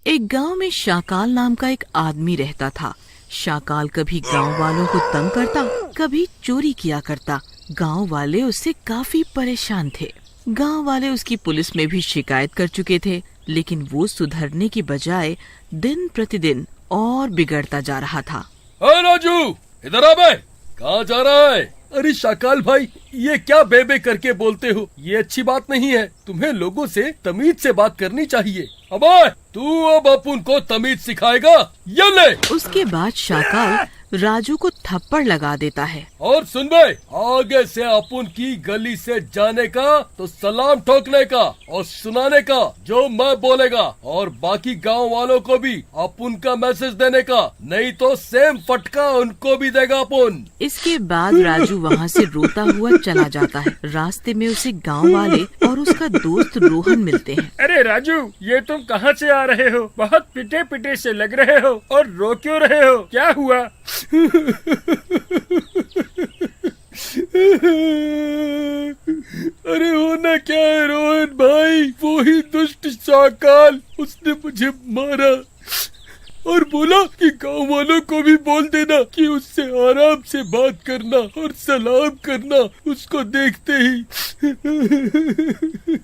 एक गांव में शाकाल नाम का एक आदमी रहता था। शाकाल कभी गांव वालों को तंग करता, कभी चोरी किया करता। गांव वाले उससे काफी परेशान थे। गांव वाले उसकी पुलिस में भी शिकायत कर चुके थे, लेकिन वो सुधरने की बजाय दिन प्रतिदिन और बिगड़ता जा रहा था। राजू, इधर आ बे, कहाँ जा रहा है? अरे शाकाल भाई, ये क्या बेबे करके बोलते हो? ये अच्छी बात नहीं है। तुम्हें लोगों से तमीज से बात करनी चाहिए। अबे, तू अब अपन को तमीज सिखाएगा? ये ले। उसके बाद शाकाल राजू को थप्पड़ लगा देता है। और सुन बे, आगे से अपन की गली से जाने का तो सलाम ठोकने का और सुनाने का जो मैं बोलेगा, और बाकी गांव वालों को भी अपन का मैसेज देने का, नहीं तो सेम फटका उनको भी देगा अपन। इसके बाद राजू वहाँ से रोता हुआ चला जाता है। रास्ते में उसे गांव वाले और उसका दोस्त रोहन मिलते हैं। अरे राजू, ये तुम कहाँ से आ रहे हो? बहुत पिटे पिटे से लग रहे हो और रो क्यों रहे हो? क्या हुआ? अरे होना क्या है रोहन भाई, वो ही दुष्ट शाकाल, उसने मुझे मारा और बोला कि गांव वालों को भी बोल देना कि उससे आराम से बात करना और सलाम करना उसको देखते ही।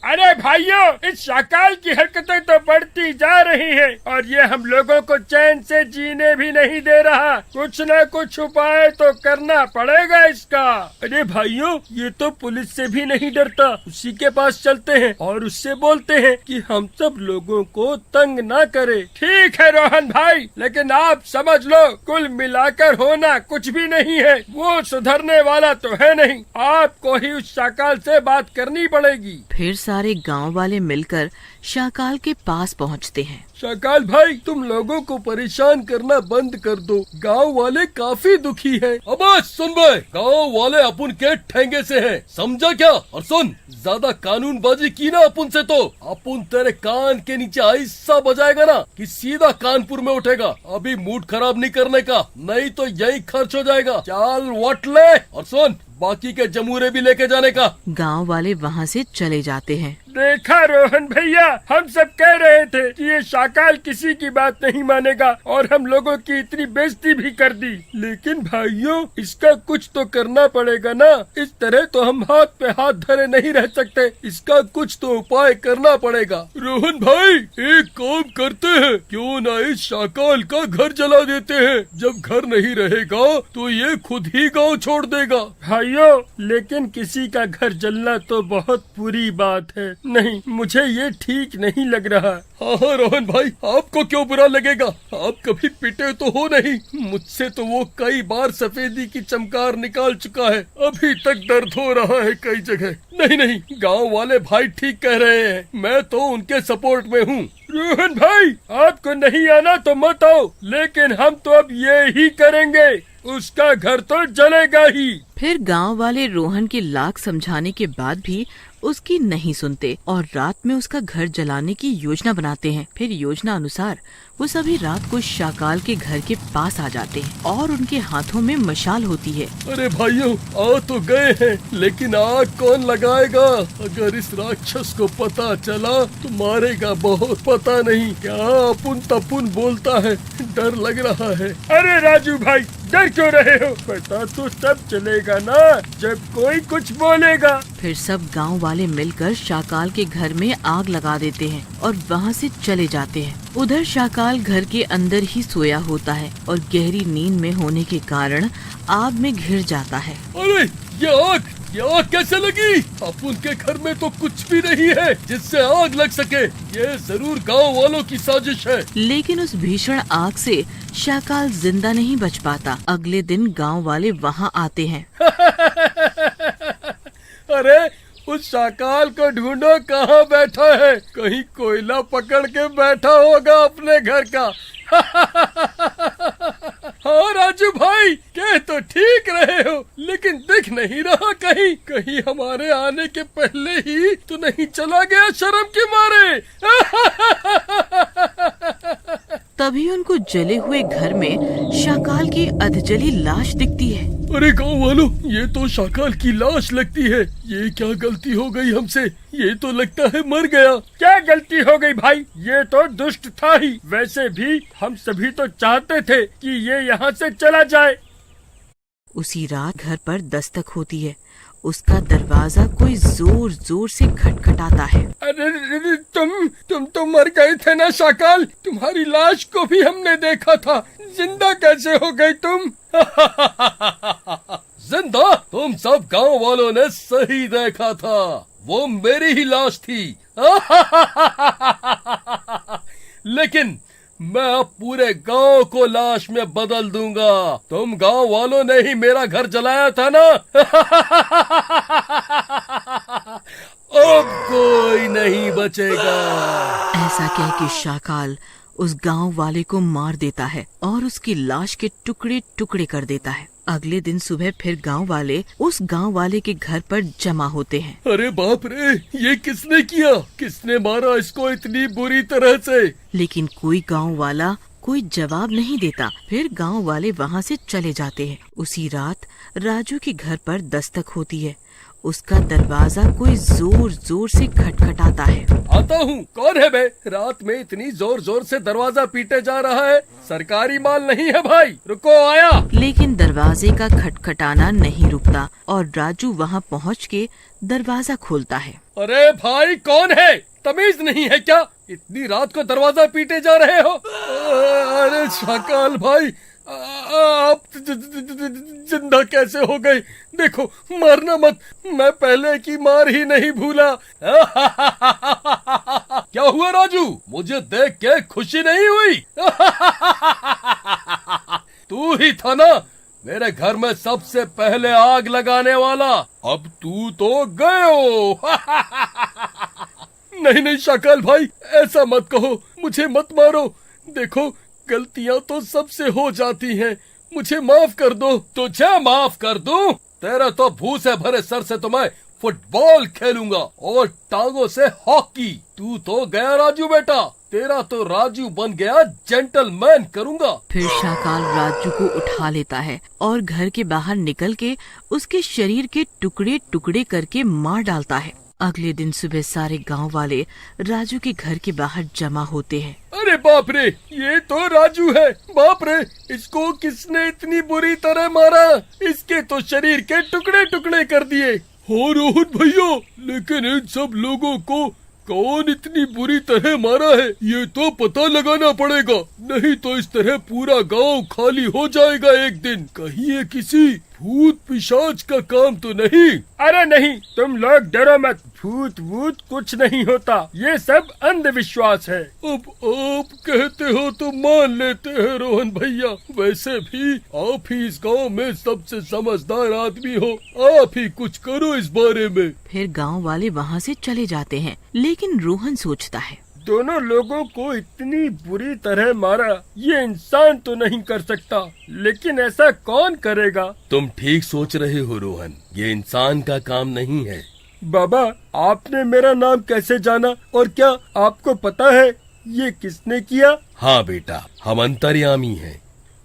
अरे भाइयों, इस शाकाल की हरकतें तो बढ़ती जा रही हैं और ये हम लोगों को चैन से जीने भी नहीं दे रहा। कुछ न कुछ उपाय तो करना पड़ेगा इसका। अरे भाइयों, ये तो पुलिस से भी नहीं डरता। उसी के पास चलते हैं और उससे बोलते हैं कि हम सब लोगों को तंग ना करे। ठीक है रोहन भाई, लेकिन आप समझ लो, कुल मिलाकर होना कुछ भी नहीं है। वो सुधरने वाला तो है नहीं। आपको ही उस शाकाल से बात करनी पड़ेगी। फिर सारे गांव वाले मिलकर शाकाल के पास पहुंचते हैं। शाकाल भाई, तुम लोगों को परेशान करना बंद कर दो। गांव वाले काफी दुखी हैं। अब सुन बे, गांव वाले अपन के ठेंगे से हैं, समझा क्या? और सुन, ज्यादा कानूनबाजी की ना अपन से तो अपन तेरे कान के नीचे ऐसा बजाएगा ना कि सीधा कानपुर में उठेगा। अभी मूड खराब नहीं करने का, नहीं तो यही खर्च हो जाएगा। चल वट ले, और सुन, बाकी के जमूरे भी लेके जाने का। गांव वाले वहाँ से चले जाते हैं। देखा रोहन भैया, हम सब कह रहे थे कि ये शाकाल किसी की बात नहीं मानेगा और हम लोगों की इतनी बेइज्जती भी कर दी। लेकिन भाइयों, इसका कुछ तो करना पड़ेगा ना। इस तरह तो हम हाथ पे हाथ धरे नहीं रह सकते। इसका कुछ तो उपाय करना पड़ेगा। रोहन भाई, एक काम करते हैं, क्यों ना इस शाकाल का घर जला देते हैं। जब घर नहीं रहेगा तो ये खुद ही गाँव छोड़ देगा। भाइयों, लेकिन किसी का घर जलना तो बहुत बुरी बात है। नहीं, मुझे ये ठीक नहीं लग रहा। हाँ रोहन भाई, आपको क्यों बुरा लगेगा? आप कभी पिटे तो हो नहीं। मुझसे तो वो कई बार सफेदी की चमकार निकाल चुका है, अभी तक दर्द हो रहा है कई जगह। नहीं, गांव वाले भाई ठीक कह रहे हैं, मैं तो उनके सपोर्ट में हूँ। रोहन भाई, आपको नहीं आना तो मत आओ, लेकिन हम तो अब ये ही करेंगे। उसका घर तो जलेगा ही। फिर गांव वाले रोहन के लाख समझाने के बाद भी उसकी नहीं सुनते और रात में उसका घर जलाने की योजना बनाते हैं। फिर योजना अनुसार वो सभी रात को शाकाल के घर के पास आ जाते हैं और उनके हाथों में मशाल होती है। अरे भाइयों, आ तो गए हैं, लेकिन आग कौन लगाएगा? अगर इस राक्षस को पता चला तो मारेगा बहुत। पता नहीं क्या अपुन तपुन बोलता है, डर लग रहा है। अरे राजू भाई, डर क्यों रहे हो? पता तो तब चलेगा ना जब कोई कुछ बोलेगा। फिर सब गांव वाले मिलकर शाकाल के घर में आग लगा देते हैं और वहाँ से चले जाते हैं। उधर शाकाल घर के अंदर ही सोया होता है और गहरी नींद में होने के कारण आग में घिर जाता है। अरे ये आग कैसे लगी? अपन के घर में तो कुछ भी नहीं है जिससे आग लग सके। ये जरूर गांव वालों की साजिश है। लेकिन उस भीषण आग से शाकाल जिंदा नहीं बच पाता। अगले दिन गांव वाले वहाँ आते हैं। अरे उस शाकाल को ढूंढो, कहाँ बैठा है? कहीं कोयला पकड़ के बैठा होगा अपने घर का। हाँ राजू भाई, कह तो ठीक रहे हो, लेकिन दिख नहीं रहा कहीं। कहीं हमारे आने के पहले ही तो नहीं चला गया शर्म के मारे? तभी उनको जले हुए घर में शाकाल की अधजली लाश दिखती है। अरे गाँव वालों, ये तो शाकाल की लाश लगती है। ये क्या गलती हो गई हमसे? ये तो लगता है मर गया। क्या गलती हो गई भाई? ये तो दुष्ट था ही। वैसे भी हम सभी तो चाहते थे कि ये यहाँ से चला जाए। उसी रात घर पर दस्तक होती है। उसका दरवाजा कोई जोर जोर से खटखटाता है। अरे तुम तो मर गए थे ना शाकाल? तुम्हारी लाश को भी हमने देखा था। जिंदा कैसे हो गई तुम? जिंदा? तुम सब गांव वालों ने सही देखा था, वो मेरी ही लाश थी। लेकिन मैं अब पूरे गांव को लाश में बदल दूंगा। तुम गांव वालों ने ही मेरा घर जलाया था ना। अब कोई नहीं बचेगा। ऐसा कह के शाकाल उस गांव वाले को मार देता है और उसकी लाश के टुकड़े टुकड़े कर देता है। अगले दिन सुबह फिर गांव वाले उस गांव वाले के घर पर जमा होते हैं। अरे बाप रे, ये किसने किया? किसने मारा इसको इतनी बुरी तरह से? लेकिन कोई गांव वाला कोई जवाब नहीं देता। फिर गांव वाले वहां से चले जाते हैं। उसी रात राजू के घर पर दस्तक होती है। उसका दरवाजा कोई जोर जोर से खटखटाता है। आता हूँ। कौन है बे? रात में इतनी जोर जोर से दरवाजा पीटे जा रहा है। सरकारी माल नहीं है भाई, रुको आया। लेकिन दरवाजे का खटखटाना नहीं रुकता और राजू वहां पहुंच के दरवाजा खोलता है। अरे भाई कौन है? तमीज नहीं है क्या? इतनी रात को दरवाजा पीटे जा रहे हो? अरे शाकाल भाई, आप जिंदा कैसे हो गए? देखो, मारना मत, मैं पहले की मार ही नहीं भूला। क्या हुआ राजू? मुझे देख के खुशी नहीं हुई? तू ही था ना मेरे घर में सबसे पहले आग लगाने वाला। अब तू तो गए हो। नहीं नहीं शाकाल भाई, ऐसा मत कहो, मुझे मत मारो। देखो, गलतियां तो सबसे हो जाती हैं, मुझे माफ कर दो। तुझे माफ कर दूं? तेरा तो भूसे भरे सर से तो मैं फुटबॉल खेलूंगा और टांगों से हॉकी। तू तो गया राजू बेटा, तेरा तो राजू बन गया जेंटलमैन करूंगा। फिर शाकाल राजू को उठा लेता है और घर के बाहर निकल के उसके शरीर के टुकड़े टुकड़े करके मार डालता है। अगले दिन सुबह सारे गांव वाले राजू के घर के बाहर जमा होते हैं। अरे बाप रे, ये तो राजू है। बाप रे, इसको किसने इतनी बुरी तरह मारा? इसके तो शरीर के टुकड़े टुकड़े कर दिए। हो रोहन भैया, लेकिन इन सब लोगों को कौन इतनी बुरी तरह मारा है, ये तो पता लगाना पड़ेगा। नहीं तो इस तरह पूरा गांव खाली हो जाएगा एक दिन। कहीं ये किसी भूत पिशाच का काम तो नहीं? अरे नहीं, तुम लोग डरो मत। भूत वूत कुछ नहीं होता, ये सब अंधविश्वास है। अब आप कहते हो तो मान लेते हैं रोहन भैया। वैसे भी आप ही इस गांव में सबसे समझदार आदमी हो, आप ही कुछ करो इस बारे में। फिर गांव वाले वहां से चले जाते हैं। लेकिन रोहन सोचता है, दोनों लोगों को इतनी बुरी तरह मारा, ये इंसान तो नहीं कर सकता, लेकिन ऐसा कौन करेगा? तुम ठीक सोच रहे हो रोहन, ये इंसान का काम नहीं है। बाबा, आपने मेरा नाम कैसे जाना और क्या आपको पता है ये किसने किया? हाँ बेटा, हम अंतर्यामी हैं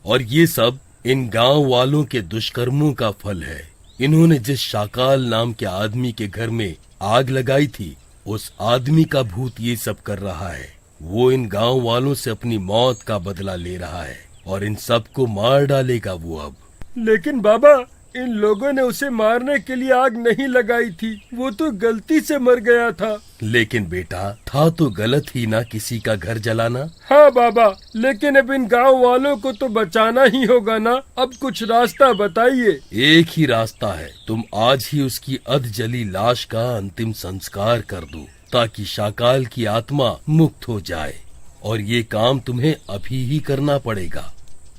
और ये सब इन गांव वालों के दुष्कर्मों का फल है। इन्होंने जिस शाकाल नाम के आदमी के घर में आग लगाई थी, उस आदमी का भूत ये सब कर रहा है। वो इन गांव वालों से अपनी मौत का बदला ले रहा है और इन सबको मार डालेगा वो अब। लेकिन बाबा, इन लोगों ने उसे मारने के लिए आग नहीं लगाई थी, वो तो गलती से मर गया था। लेकिन बेटा, था तो गलत ही ना किसी का घर जलाना। हाँ बाबा, लेकिन अब इन गांव वालों को तो बचाना ही होगा ना। अब कुछ रास्ता बताइए। एक ही रास्ता है, तुम आज ही उसकी अध जली लाश का अंतिम संस्कार कर दो ताकि शाकाल की आत्मा मुक्त हो जाए। और ये काम तुम्हें अभी ही करना पड़ेगा।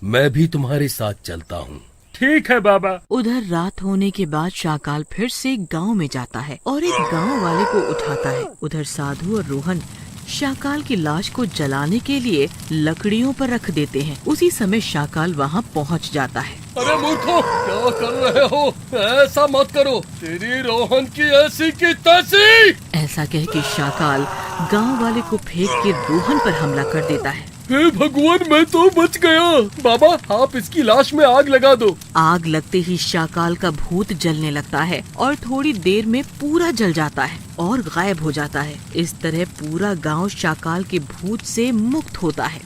मैं भी तुम्हारे साथ चलता हूँ। ठीक है बाबा। उधर रात होने के बाद शाकाल फिर से गांव में जाता है और एक गांव वाले को उठाता है। उधर साधु और रोहन शाकाल की लाश को जलाने के लिए लकड़ियों पर रख देते हैं। उसी समय शाकाल वहां पहुंच जाता है। अरे मूर्खों, क्या कर रहे हो? ऐसा मत करो, तेरी रोहन की ऐसी की तैसी। ऐसा कह के शाकाल गांव वाले को फेंक के रोहन पर हमला कर देता है। हे भगवान, मैं तो बच गया। बाबा, आप इसकी लाश में आग लगा दो। आग लगते ही शाकाल का भूत जलने लगता है और थोड़ी देर में पूरा जल जाता है और गायब हो जाता है। इस तरह पूरा गांव शाकाल के भूत से मुक्त होता है।